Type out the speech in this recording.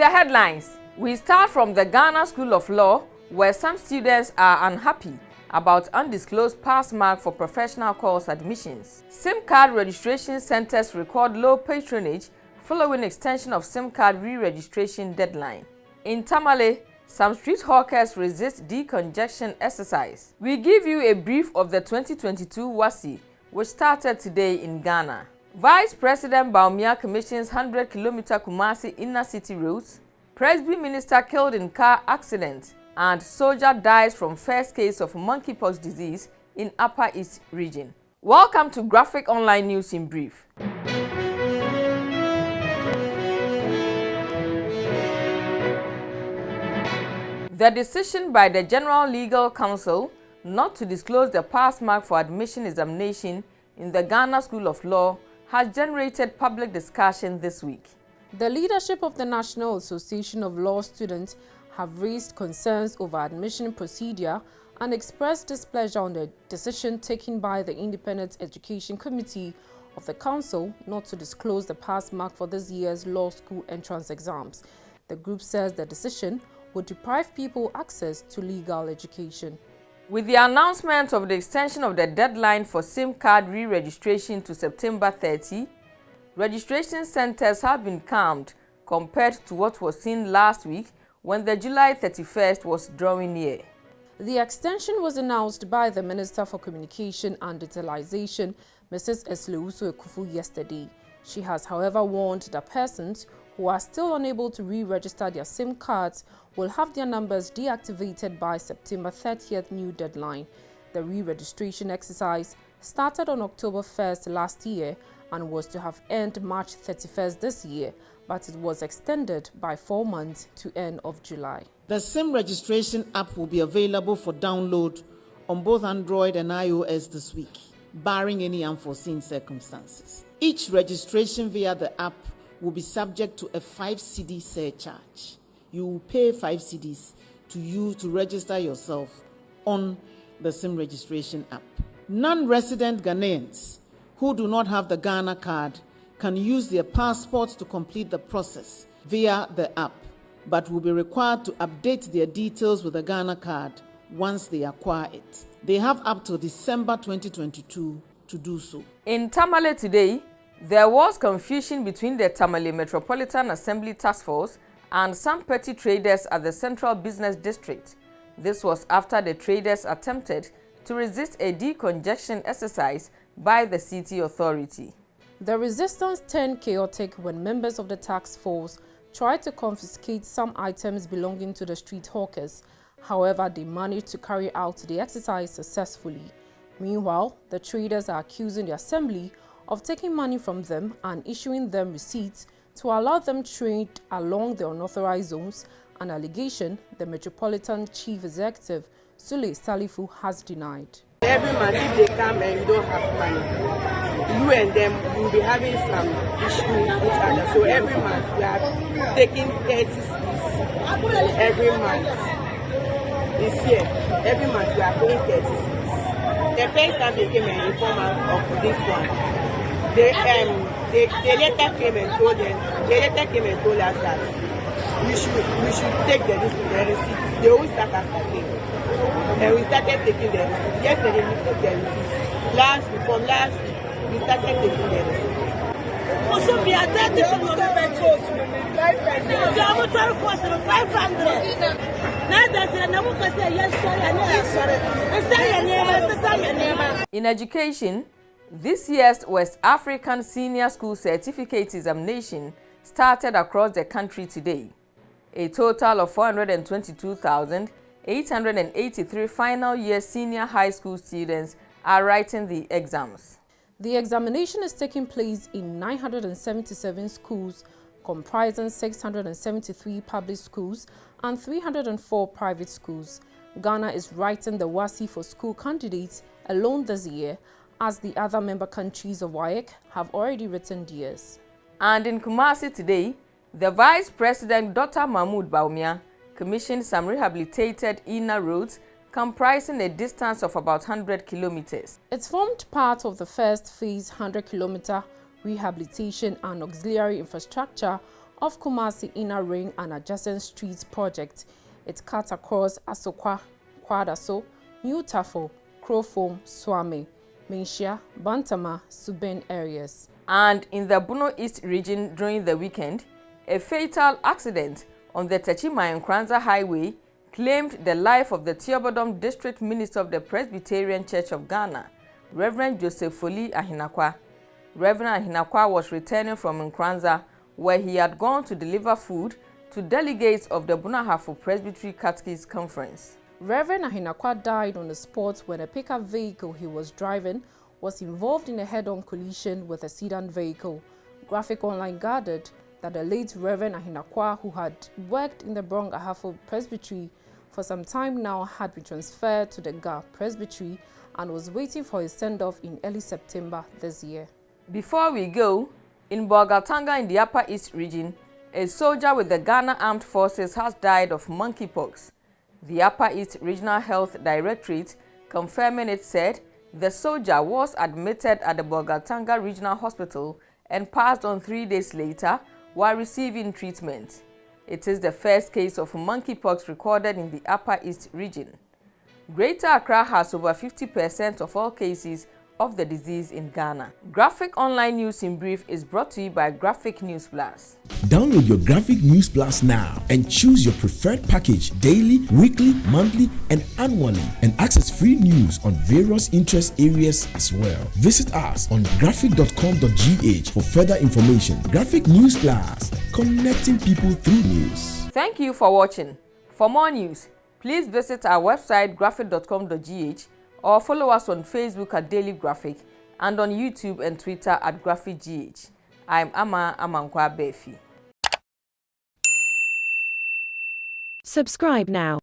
the headlines, we start from the Ghana School of Law, where some students are unhappy about undisclosed pass mark for professional course admissions. SIM card registration centers record low patronage following extension of SIM card re-registration deadline. In Tamale, some street hawkers resist decongestion exercise. We give you a brief of the 2022 WASCCE, which started today in Ghana. Vice President Bawumia commissions 100-kilometer Kumasi inner city roads. Presby minister killed in car accident, and soldier dies from first case of monkeypox disease in Upper East region. Welcome to Graphic Online News in Brief. The decision by the General Legal Council not to disclose the pass mark for admission examination in the Ghana School of Law has generated public discussion this week. The leadership of the National Association of Law Students have raised concerns over admission procedure and expressed displeasure on the decision taken by the Independent Education Committee of the Council not to disclose the pass mark for this year's law school entrance exams. The group says the decision would deprive people access to legal education. With the announcement of the extension of the deadline for SIM card re-registration to September 30, registration centers have been calmed compared to what was seen last week when the July 31st was drawing near. The extension was announced by the Minister for Communication and Digitalization, Mrs. Esleuso Ekufu, yesterday. She has, however, warned that persons who are still unable to re-register their SIM cards will have their numbers deactivated by September 30th new deadline. The re-registration exercise started on October 1st last year and was to have ended March 31st this year, but it was extended by 4 months to end of July. The SIM registration app will be available for download on both Android and iOS this week, barring any unforeseen circumstances. Each registration via the app will be subject to a 5 cedi surcharge. You will pay 5 cedis to register yourself on the SIM registration app. Non-resident Ghanaians who do not have the Ghana card can use their passports to complete the process via the app, but will be required to update their details with the Ghana card once they acquire it. They have up till December 2022 to do so. In Tamale today, there was confusion between the Tamale Metropolitan Assembly Task Force and some petty traders at the Central Business District. This was after the traders attempted to resist a decongestion exercise by the city authority. The resistance turned chaotic when members of the task force tried to confiscate some items belonging to the street hawkers. However, they managed to carry out the exercise successfully. Meanwhile, the traders are accusing the assembly of taking money from them and issuing them receipts to allow them trade along the unauthorized zones, an allegation the Metropolitan Chief Executive Sule Salifu has denied. Every month if they come and you don't have money, you and them will be having some issue with each other. So every month we are taking 30 cedis every month. This year, every month we are paying 30 cedis. The first time they came and informed us of this one, they later came and told us that we should take the receipt. They always start us again. And we started taking the receipt. Yesterday we took the receipt. Last week, we started taking the receipt. Also, we are taking the 500. In education, this year's West African Senior School Certificate Examination started across the country today. A total of 422,883 final year senior high school students are writing the exams. The examination is taking place in 977 schools, comprising 673 public schools and 304 private schools. Ghana is writing the WASCCE for school candidates alone this year, as the other member countries of WASCCE have already written theirs. And in Kumasi today, the Vice President Dr. Bawumia commissioned some rehabilitated inner roads comprising a distance of about 100 kilometers. It formed part of the first phase 100-kilometer rehabilitation and auxiliary infrastructure of Kumasi Inner Ring and adjacent streets project. It cuts across Asokwa, Kwadaso, New Tafo, Krofom, Swami, Menshia, Bantama, Suben areas. And in the Bono East region during the weekend, a fatal accident on the Techima-Nkranza Highway claimed the life of the Tiobodom District Minister of the Presbyterian Church of Ghana, Reverend Joseph Foli Ahinakwa. Reverend Ahinakwa was returning from Nkranza, where he had gone to deliver food to delegates of the Bunahafo Presbytery Catechist Conference. Reverend Ahinakwa died on the spot when a pickup vehicle he was driving was involved in a head-on collision with a sedan vehicle. Graphic Online gathered that the late Reverend Ahinakwa, who had worked in the Ahafo Presbytery for some time now, had been transferred to the Ga Presbytery and was waiting for his send-off in early September this year. Before we go, in Bolgatanga in the Upper East region, a soldier with the Ghana Armed Forces has died of monkeypox. The Upper East Regional Health Directorate, confirming it, said the soldier was admitted at the Bolgatanga Regional Hospital and passed on 3 days later while receiving treatment. It is the first case of monkeypox recorded in the Upper East region. Greater Accra has over 50% of all cases of the disease in Ghana. Graphic Online News in Brief is brought to you by Graphic News Plus. Download your Graphic News Plus now and choose your preferred package daily, weekly, monthly, and annually, and access free news on various interest areas as well. Visit us on graphic.com.gh for further information. Graphic News Plus, connecting people through news. Thank you for watching. For more news, please visit our website graphic.com.gh or follow us on Facebook at Daily Graphic and on YouTube and Twitter at GraphicGH. I'm Ama Amankwa Befi. Subscribe now.